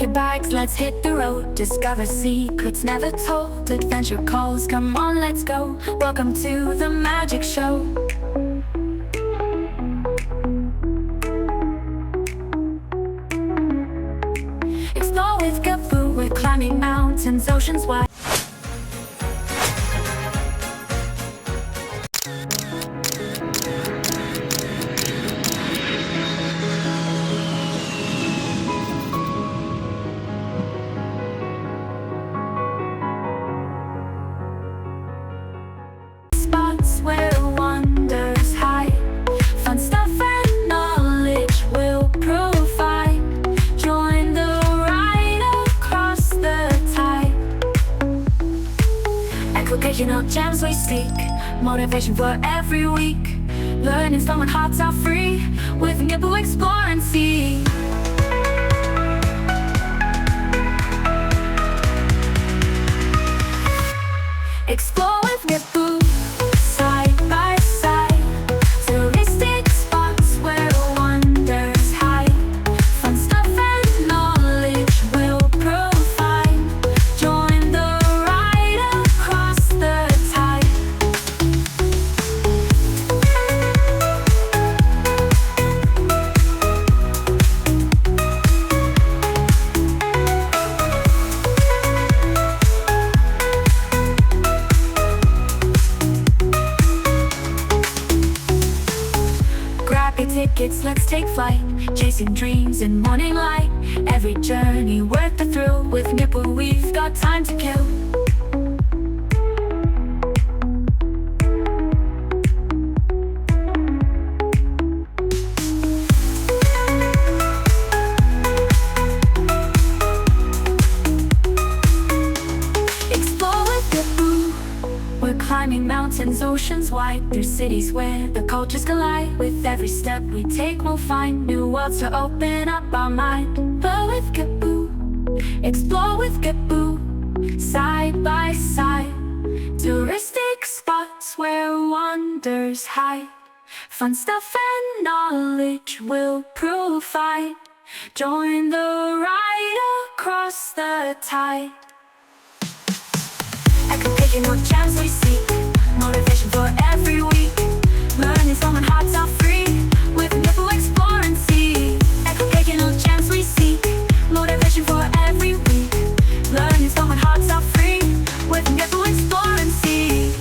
your bags, let's hit the road. Discover secrets never told. Adventure calls, come on, let's go. Welcome to the magic show. Explore with Gaboo, we're climbing mountains, oceans wide. Where wonders hide, fun stuff and knowledge will provide. Join the ride across the tide. Educational gems we seek, motivation for every week. Learnings from when hearts are free, with Unmissable explore and see. Explore with Unmissable. Tickets, let's take flight, chasing dreams in morning light. Every journey worth the thrill, with Unmissable we've got time to kill. Climbing mountains, oceans wide, through cities where the cultures collide. With every step we take, we'll find new worlds to open up our mind. But with Gaboo, explore with Gaboo, side by side. Touristic spots where wonders hide, fun stuff and knowledge will provide. Join the ride across the tide. Educational gems we seek, motivation for every week. Learnings from when hearts are free, with Unmissable explore and see. Educational gems we seek, motivation for every week. Learnings from when hearts are free, with Unmissable explore and see.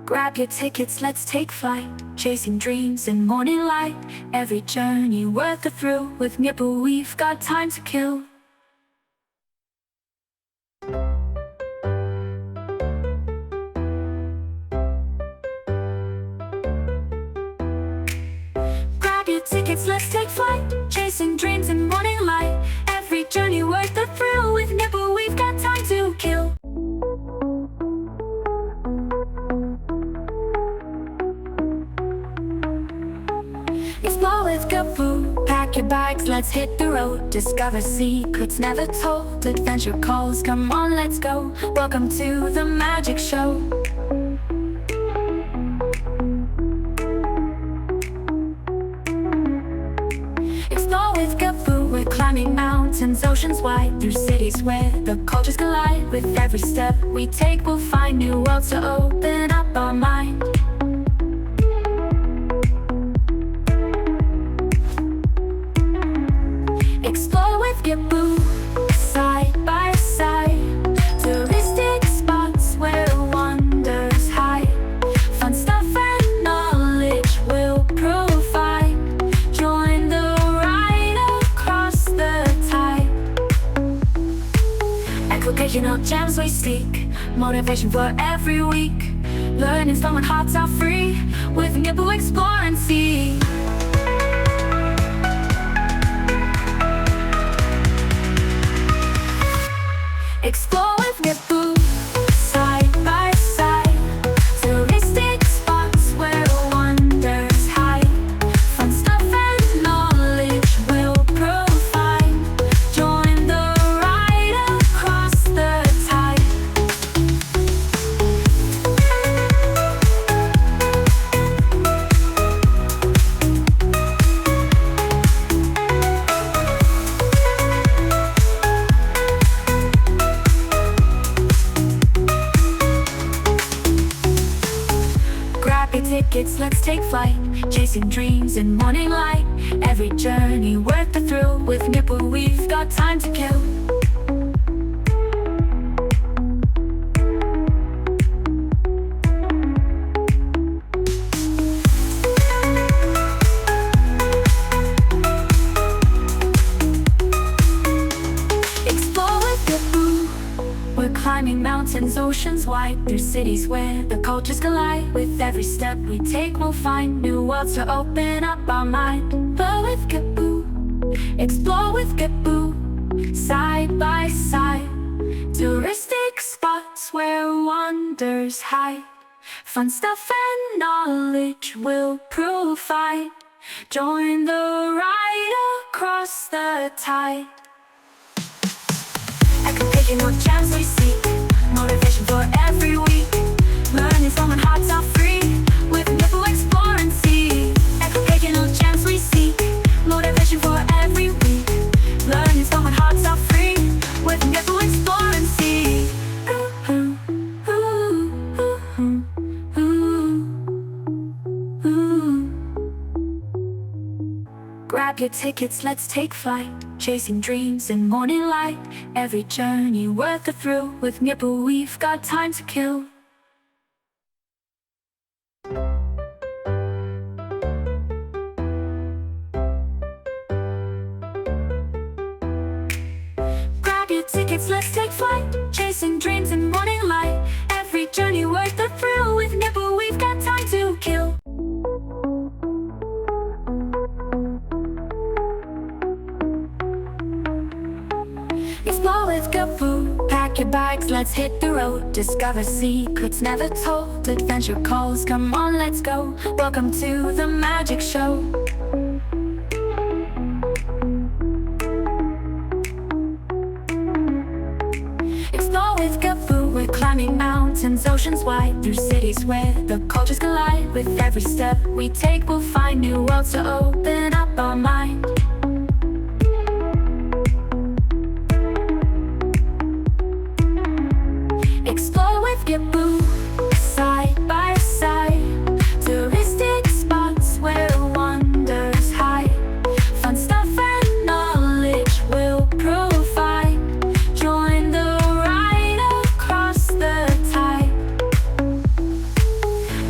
Grab your tickets, let's take flight, chasing dreams in morning light. Every journey worth the thrill, with Unmissable we've got time to kill. Grab your tickets, let's take flight, chasing dreams in morning light. Every journey worth the thrill, with Unmissable we've got time to kill. Explore with Gaboo, pack your bags, let's hit the road. Discover secrets never told. Adventure calls, come on, let's go. Welcome to the magic show. Explore with Gaboo, we're climbing mountains, oceans wide, through cities where the cultures collide. With every step we take, we'll find new worlds to open up our mind. Explore with Gaboo, side by side. Touristic spots where wonders hide, fun stuff and knowledge will provide. Join the ride across the tide. Educational gems we seek, motivation for every week. Learnings from when hearts are free, with Unmissable explore and see. Explore with Gaboo, side by side. Touristic spots where wonders hide, fun stuff and knowledge will provide. Join the ride across the tide. flight, chasing dreams in morning light. Every journey worth the thrill. With Nipple we've got time to kill. Climbing mountains, oceans wide, through cities where the cultures collide. With every step we take, we'll find new worlds to open up our mind. But with Gaboo, explore with Gaboo, side by side. Touristic spots where wonders hide. Fun stuff and knowledge will provide. Join the ride across the tide. Educational gems we seek, motivation for every week. Learning from when hearts are free, with Nipple explore and see. Educational gems we seek, motivation for every week. Learning from when hearts are free, with Nipple explore and see. Grab your tickets, let's take flight. Chasing dreams in morning light. Every journey worth the thrill. With Nipple we've got time to kill. Grab your tickets, let's take flight. Chasing dreams in morning light. Every journey worth the thrill. With Nipple we've got time to kill. Explore with Gaboo, pack your bags, let's hit the road. Discover secrets never told, adventure calls, come on let's go. Welcome to the magic show. Explore with Gaboo, we're climbing mountains, oceans wide, through cities where the cultures collide. With every step we take, we'll find new worlds to open up our mind. Explore with Gaboo, side by side. Touristic spots where wonders hide. Fun stuff and knowledge will provide. Join the ride across the tide.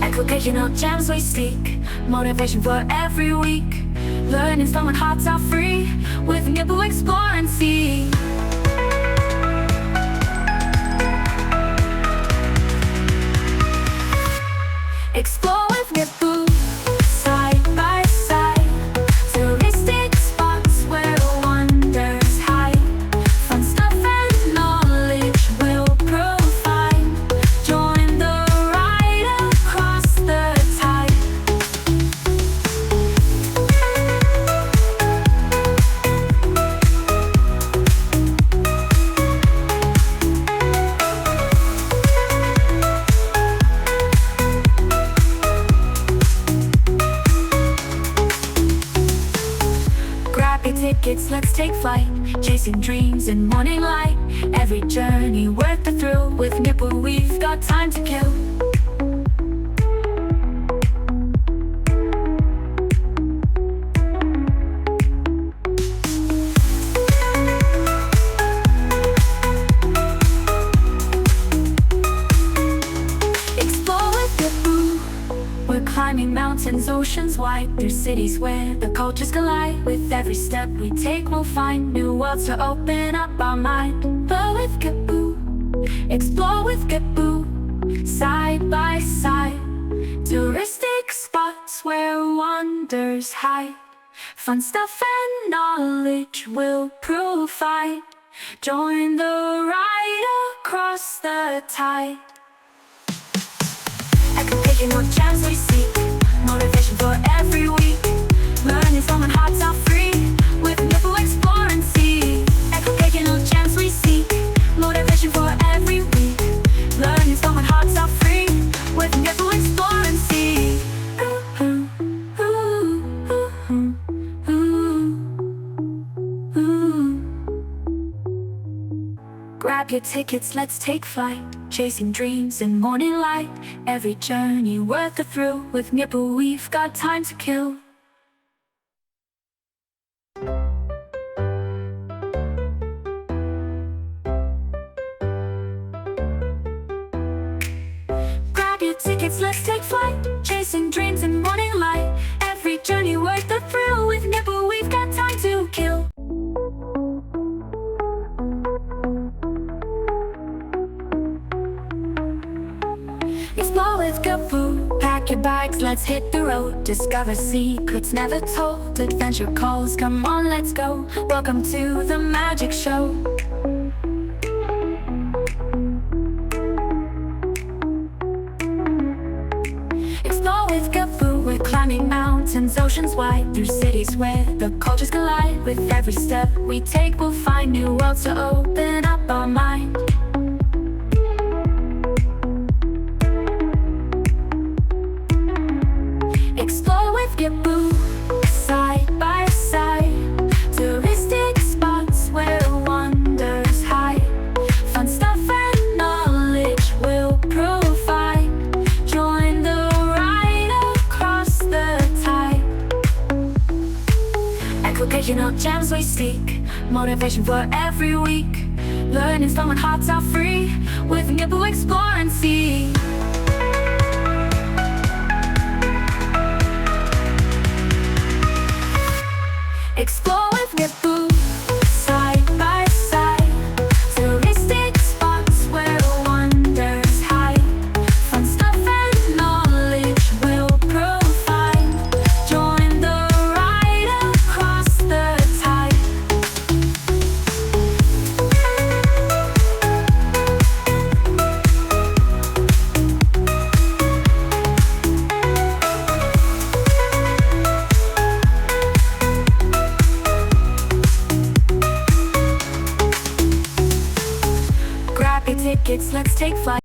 Educational gems we seek, motivation for every week. Learning from when hearts are free, with Nipple explore and see. Explore with Gaboo, side by side. Touristic spots where wonders hide. Fun stuff and knowledge will provide. Join the ride across the tide. Tickets, let's take flight. Chasing dreams in morning light. Every journey worth the thrill. With Nipple we've got time to kill. Explore with Gaboo, we're climbing mountains, oceans wide, through cities where the cultures collide. With every step we take, we'll find new worlds to open up our mind. But with Gaboo, explore with Gaboo, side by side. Touristic spots where wonders hide. Fun stuff and knowledge will provide. Join the ride across the tide. Educational gems we seek, motivation for every week. Learning from when hearts are free, with Nipple explore and see. Educational gems we seek, motivation for every week. Learning from when hearts are free, with Nipple explore and see. Grab Grab your tickets, let's take flight, chasing dreams in morning light. Every journey worth the thrill. With Nipple we've got time to kill. Grab your tickets, let's take flight, chasing dreams in morning light. Every journey worth the thrill. With Nipple we've got time to kill. Explore with Kaboo. Pack your bags, let's hit the road. Discover secrets never told. Adventure calls, come on, let's go. Welcome to the magic show. Explore with Kaboo. We're climbing mountains, oceans wide, through cities where the cultures collide. With every step we take, we'll find new worlds to open up our mind. Explore with Kaboo, side by side. Touristic spots where wonders hide. Fun stuff and knowledge we'll provide. Join the ride across the tide. Educational gems we seek, motivation for every week. Learning's fun when hearts are free. With Nipple explore and see. Explore with Nipple, side by side. Touristic spots where wonders hide. Fun stuff and knowledge we'll provide. Join the ride across the tide. Grab your tickets, let's take flight.